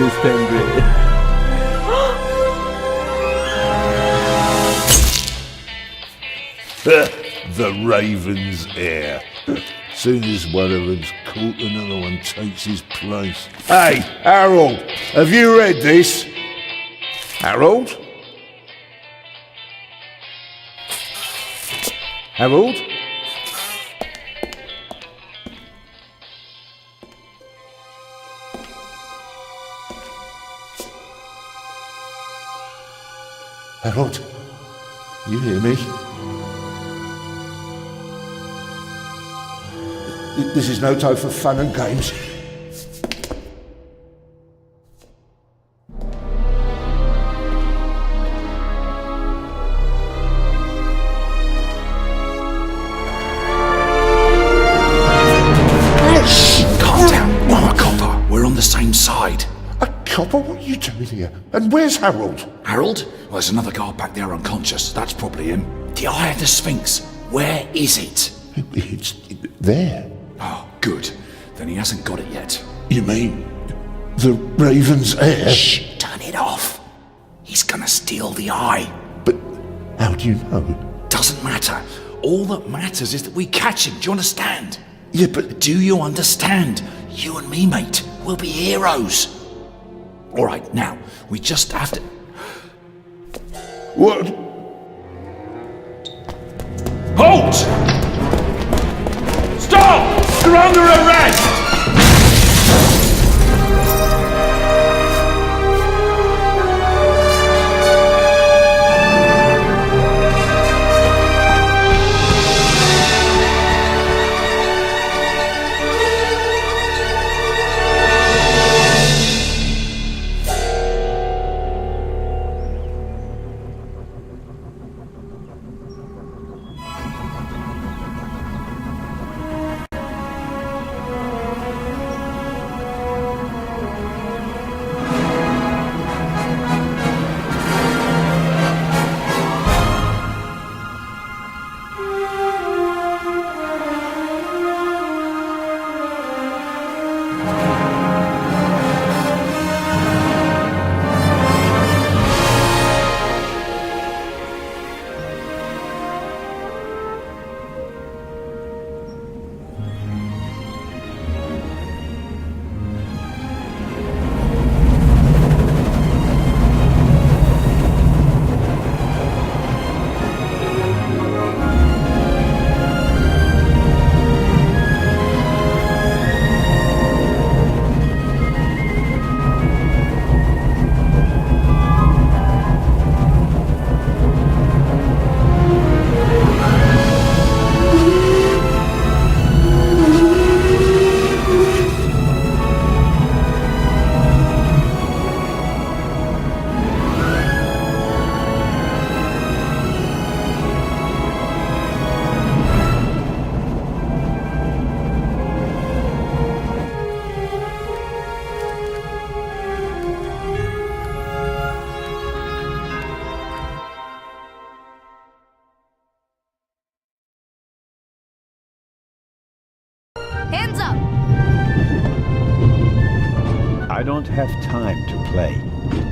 Miss Pendry. The Raven's Heir. Soon as one of them's caught, another one takes his place. Hey, Harold, have you read this? Harold? Harold? Harold, you hear me? This is no time for fun and games. Shh! Calm down. I'm a copper. We're on the same side. A copper? What are you doing here? And where's Harold? Harold? Well, there's another guard back there unconscious. That's probably him. The Eye of the Sphinx. Where is it? It's there. Oh, good. Then he hasn't got it yet. You mean the Raven's Heir? Shh! Turn it off. He's gonna steal the eye. But how do you know? Doesn't matter. All that matters is that we catch him. Do you understand? Yeah, but Do you understand? You and me, mate. We'll be heroes. All right, now, we just have to... what? Halt! Stop! You're under arrest! Hands up! I don't have time to play.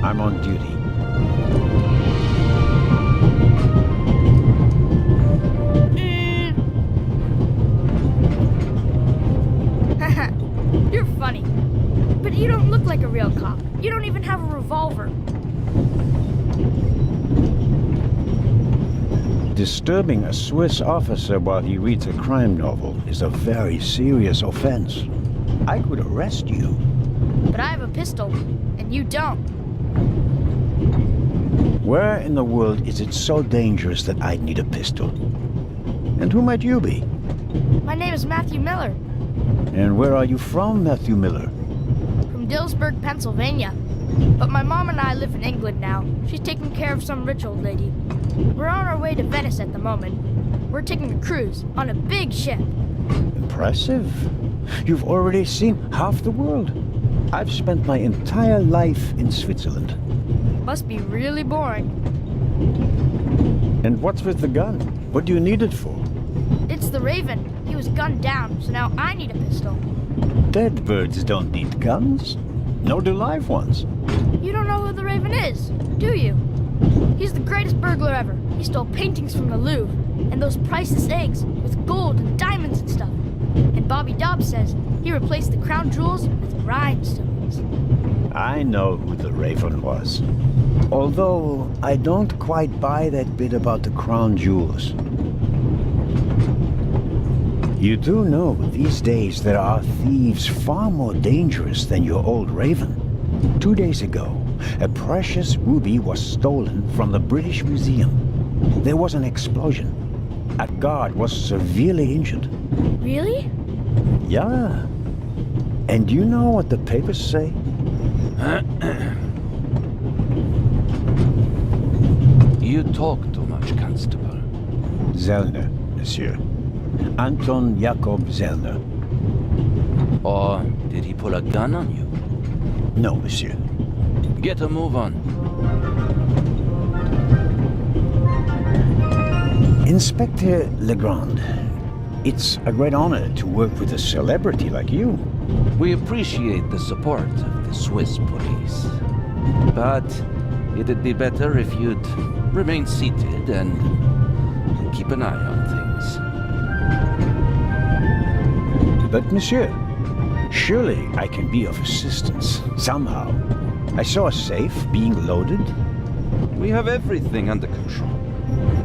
I'm on duty. You're funny. But you don't look like a real cop. You don't even have a revolver. Disturbing a Swiss officer while he reads a crime novel is a very serious offense. I could arrest you. But I have a pistol, and you don't. Where in the world is it so dangerous that I'd need a pistol? And who might you be? My name is Matthew Miller, And where are you from, Matthew Miller? from Dillsburg, Pennsylvania. But my mom and I live in England now. She's taking care of some rich old lady. We're on our way to Venice at the moment. We're taking a cruise on a big ship. Impressive. You've already seen half the world. I've spent my entire life in Switzerland. Must be really boring. And what's with the gun? What do you need it for? It's the Raven. He was gunned down, so now I need a pistol. Dead birds don't need guns. nor do live ones. You don't know who the Raven is, do you? He's the greatest burglar ever. He stole paintings from the Louvre, and those priceless eggs with gold and diamonds and stuff. And Bobby Dobbs says he replaced the crown jewels with rhinestones. I know who the Raven was. Although I don't quite buy that bit about the crown jewels. You do know these days there are thieves far more dangerous than your old Raven. 2 days ago, a precious ruby was stolen from the British Museum. There was an explosion. A guard was severely injured. Really? Yeah. And you know what the papers say? You talk too much, Constable. Zellner, monsieur. Anton Jakob Zellner. Or did he pull a gun on you? No, monsieur. Get a move on. Inspector Legrand, it's a great honor to work with a celebrity like you. We appreciate the support of the Swiss police. But it'd be better if you'd remain seated and keep an eye on things. But monsieur, surely I can be of assistance, somehow. I saw a safe being loaded. We have everything under control.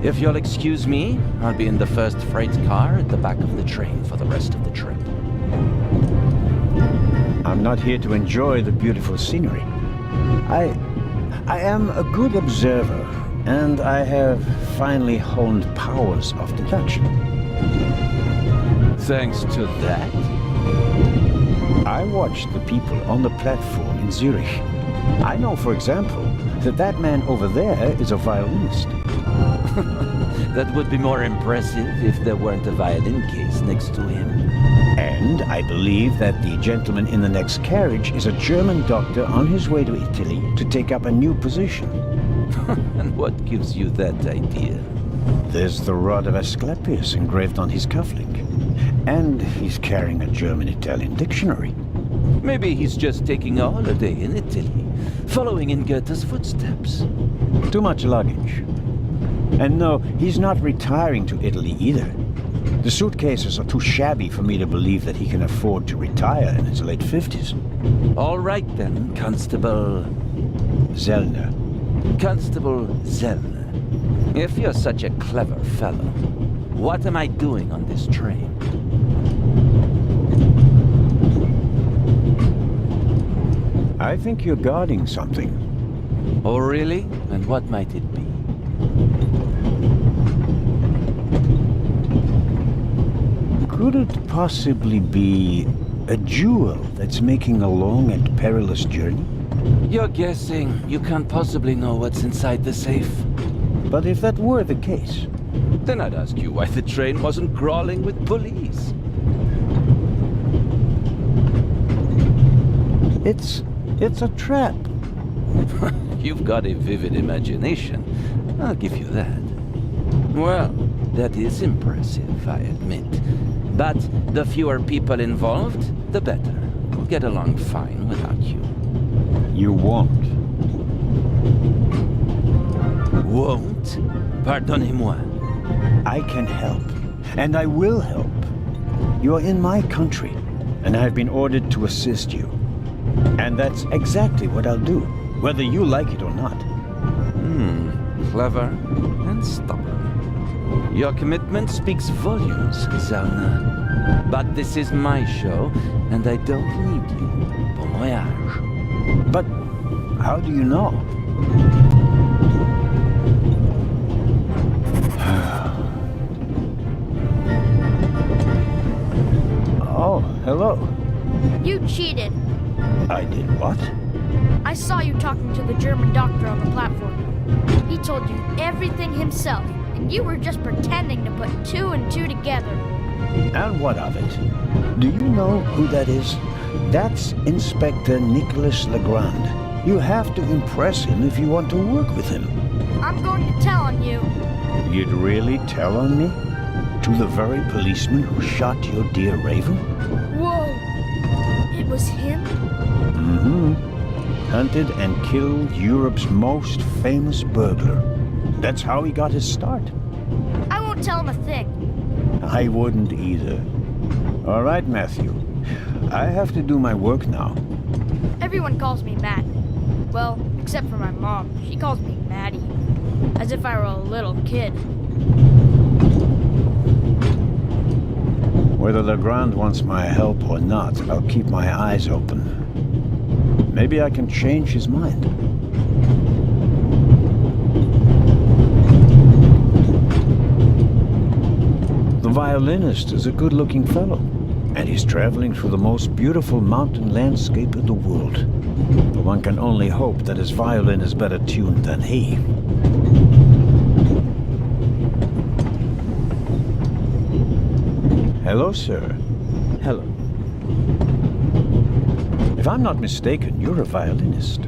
If you'll excuse me, I'll be in the first freight car at the back of the train for the rest of the trip. I'm not here to enjoy the beautiful scenery. I am a good observer, and I have finally honed powers of deduction. Thanks to that? I watched the people on the platform in Zurich. I know, for example, that that man over there is a violinist. That would be more impressive if there weren't a violin case next to him. And I believe that the gentleman in the next carriage is a German doctor on his way to Italy to take up a new position. And what gives you that idea? There's the rod of Asclepius engraved on his cufflink. And he's carrying a German-Italian dictionary. Maybe he's just taking a holiday in Italy, following in Goethe's footsteps. Too much luggage. And no, he's not retiring to Italy either. The suitcases are too shabby for me to believe that he can afford to retire in his late 50s. All right then, Constable... Zellner. Constable Zellner. If you're such a clever fellow, what am I doing on this train? I think you're guarding something. Oh, really? And what might it be? Could it possibly be a jewel that's making a long and perilous journey? You're guessing. You can't possibly know what's inside the safe. But if that were the case... Then I'd ask you why the train wasn't crawling with police. It's a trap. You've got a vivid imagination. I'll give you that. Well, that is impressive, I admit. But the fewer people involved, the better. We'll get along fine without you. You won't. Won't? Pardonnez-moi. I can help. And I will help. You are in my country, and I've been ordered to assist you. And that's exactly what I'll do, whether you like it or not. Clever and stubborn. Your commitment speaks volumes, Zellner. But this is my show, and I don't need you. Bon voyage. But how do you know? Oh, hello. You cheated. I did what? I saw you talking to the German doctor on the platform. He told you everything himself, and you were just pretending to put two and two together. And what of it? Do you know who that is? That's Inspector Nicholas Legrand. You have to impress him if you want to work with him. I'm going to tell on you. You'd really tell on me? To the very policeman who shot your dear Raven? Whoa! It was him? Mm-hmm. hunted and killed Europe's most famous burglar. That's how he got his start. I won't tell him a thing. I wouldn't either. All right, Matthew. I have to do my work now. Everyone calls me Matt. Well, except for my mom. She calls me Maddie. As if I were a little kid. Whether Legrand wants my help or not, I'll keep my eyes open. Maybe I can change his mind. The violinist is a good-looking fellow, and he's traveling through the most beautiful mountain landscape in the world. But one can only hope that his violin is better tuned than he. Hello, sir. Hello. If I'm not mistaken, you're a violinist.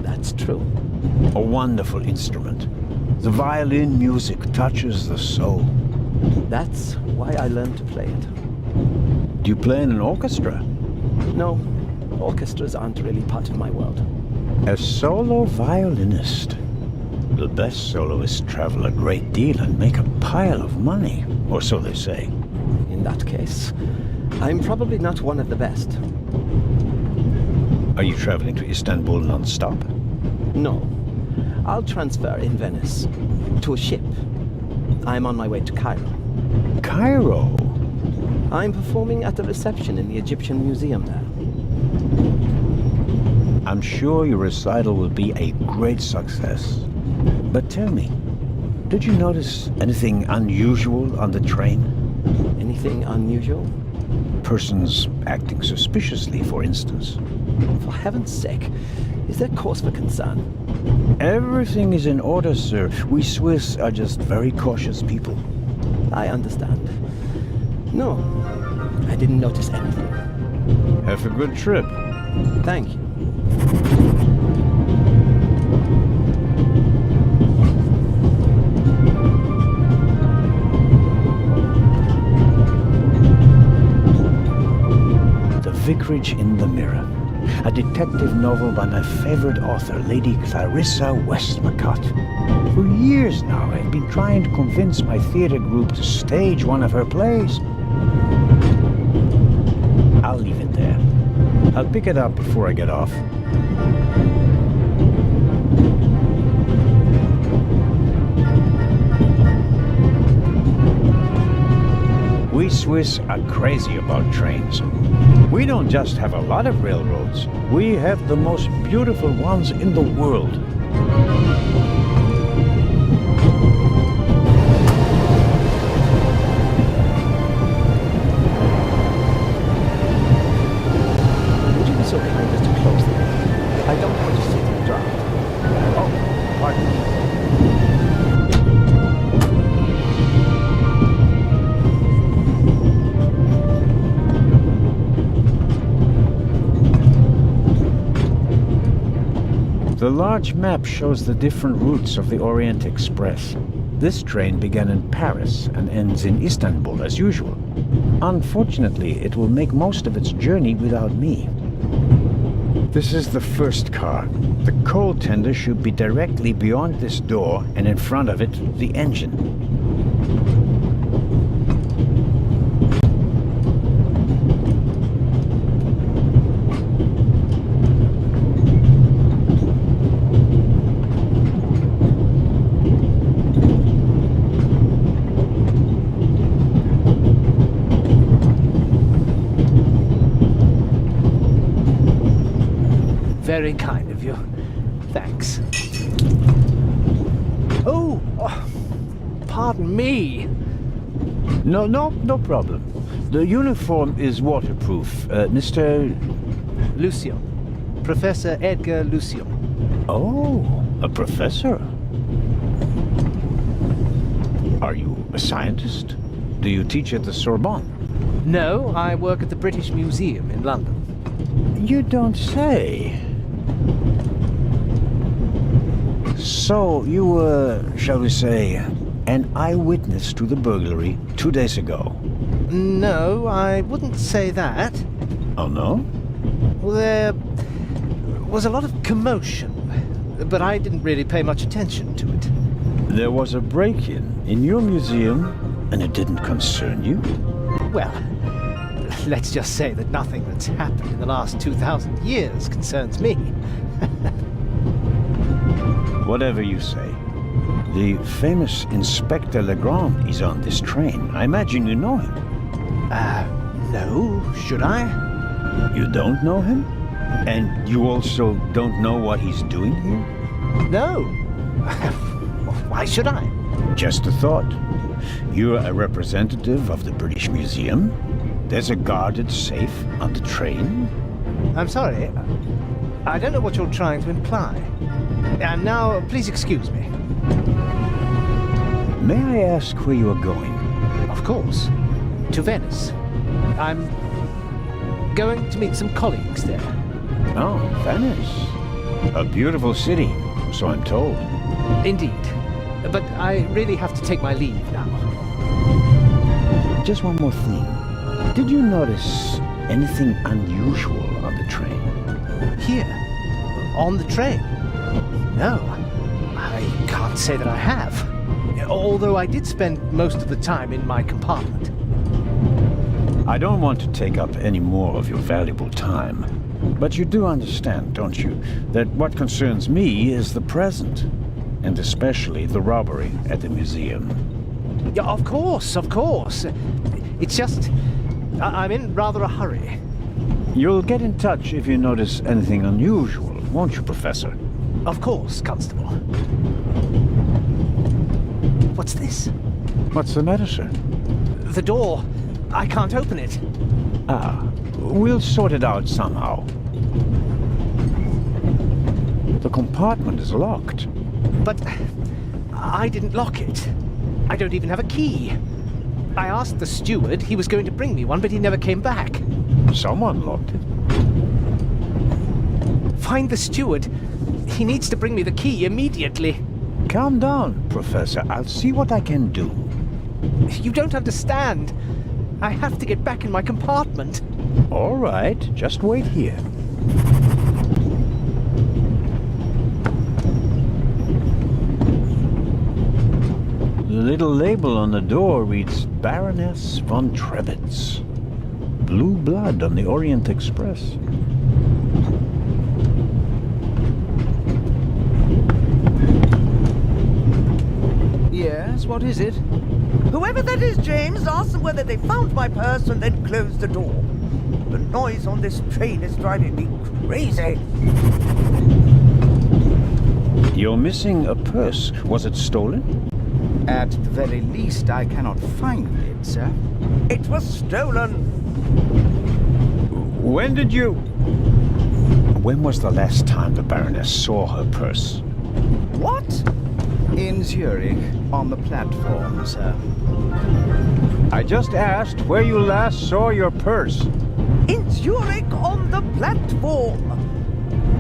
That's true. A wonderful instrument. The violin music touches the soul. That's why I learned to play it. Do you play in an orchestra? No, orchestras aren't really part of my world. A solo violinist. The best soloists travel a great deal and make a pile of money, or so they say. In that case, I'm probably not one of the best. Are you traveling to Istanbul non-stop? No. I'll transfer in Venice. To a ship. I'm on my way to Cairo. Cairo? I'm performing at the reception in the Egyptian Museum there. I'm sure your recital will be a great success. But tell me, did you notice anything unusual on the train? Anything unusual? Persons acting suspiciously, for instance. For heaven's sake, is there cause for concern? Everything is in order, sir. We Swiss are just very cautious people. I understand. No, I didn't notice anything. Have a good trip. Thank you. The Vicarage in the Mirror. A detective novel by my favorite author, Lady Clarissa Westmacott. For years now, I've been trying to convince my theater group to stage one of her plays. I'll leave it there. I'll pick it up before I get off. We Swiss are crazy about trains. We don't just have a lot of railroads, we have the most beautiful ones in the world. Would you be so kind as to close the door? I don't want to sit in the dark. Oh, pardon me. The large map shows the different routes of the Orient Express. This train began in Paris and ends in Istanbul as usual. Unfortunately, it will make most of its journey without me. This is the first car. The coal tender should be directly beyond this door, and in front of it, the engine. Very kind of you. Thanks. Oh, pardon me. No problem. The uniform is waterproof. Mr. Lucian. Professor Edgar Lucian. Oh, a professor. Are you a scientist? Do you teach at the Sorbonne? No, I work at the British Museum in London. You don't say. So, you were, shall we say, an eyewitness to the burglary 2 days ago? No, I wouldn't say that. Oh, no? was a lot of commotion, but I didn't really pay much attention to it. There was a break-in in your museum, and it didn't concern you? Well, let's just say that nothing that's happened in the last 2,000 years concerns me. Whatever you say. The famous Inspector Legrand is on this train. I imagine you know him. No, should I? You don't know him? And you also don't know what he's doing here? No. Why should I? Just a thought. You're a representative of the British Museum. There's a guarded safe on the train. I'm sorry. I don't know what you're trying to imply. And now, please excuse me. May I ask where you are going? Of course. To Venice. I'm going to meet some colleagues there. Oh, Venice. A beautiful city, so I'm told. Indeed. But I really have to take my leave now. Just one more thing. Did you notice anything unusual on the train? Here? On the train? No. I can't say that I have. Although I did spend most of the time in my compartment. I don't want to take up any more of your valuable time. But you do understand, don't you, that what concerns me is the present. And especially the robbery at the museum. Yeah, of course, of course. It's just... I'm in rather a hurry. You'll get in touch if you notice anything unusual, won't you, Professor? Of course, Constable. What's this? What's the matter, sir? The door. I can't open it. Ah, we'll sort it out somehow. The compartment is locked. But I didn't lock it. I don't even have a key. I asked the steward. He was going to bring me one, but he never came back. Someone locked it. Find the steward. He needs to bring me the key immediately. Calm down, Professor. I'll see what I can do. You don't understand. I have to get back in my compartment. All right, just wait here. The little label on the door reads Baroness von Trebitz. Blue blood on the Orient Express. Yes, what is it? Whoever that is, James, ask them whether they found my purse and then closed the door. The noise on this train is driving me crazy. You're missing a purse. Was it stolen? At the very least, I cannot find it, sir. It was stolen. When did you... When was the last time the Baroness saw her purse? What? In Zurich, on the platform, sir. I just asked where you last saw your purse. In Zurich on the platform.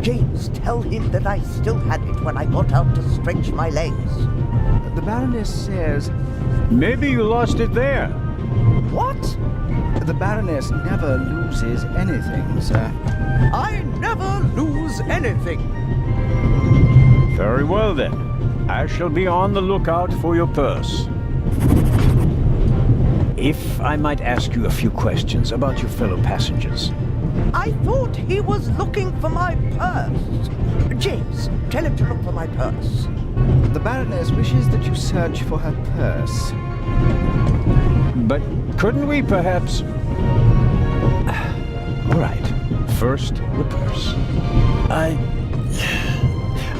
James, tell him that I still had it when I got out to stretch my legs. The Baroness says... Maybe you lost it there. What? The Baroness never loses anything, sir. I never lose anything. Very well then. I shall be on the lookout for your purse. If I might ask you a few questions about your fellow passengers. I thought he was looking for my purse. James, tell him to look for my purse. The Baroness wishes that you search for her purse. But couldn't we perhaps... All right. First, the purse. I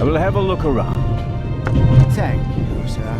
will have a look around. Thank you, sir.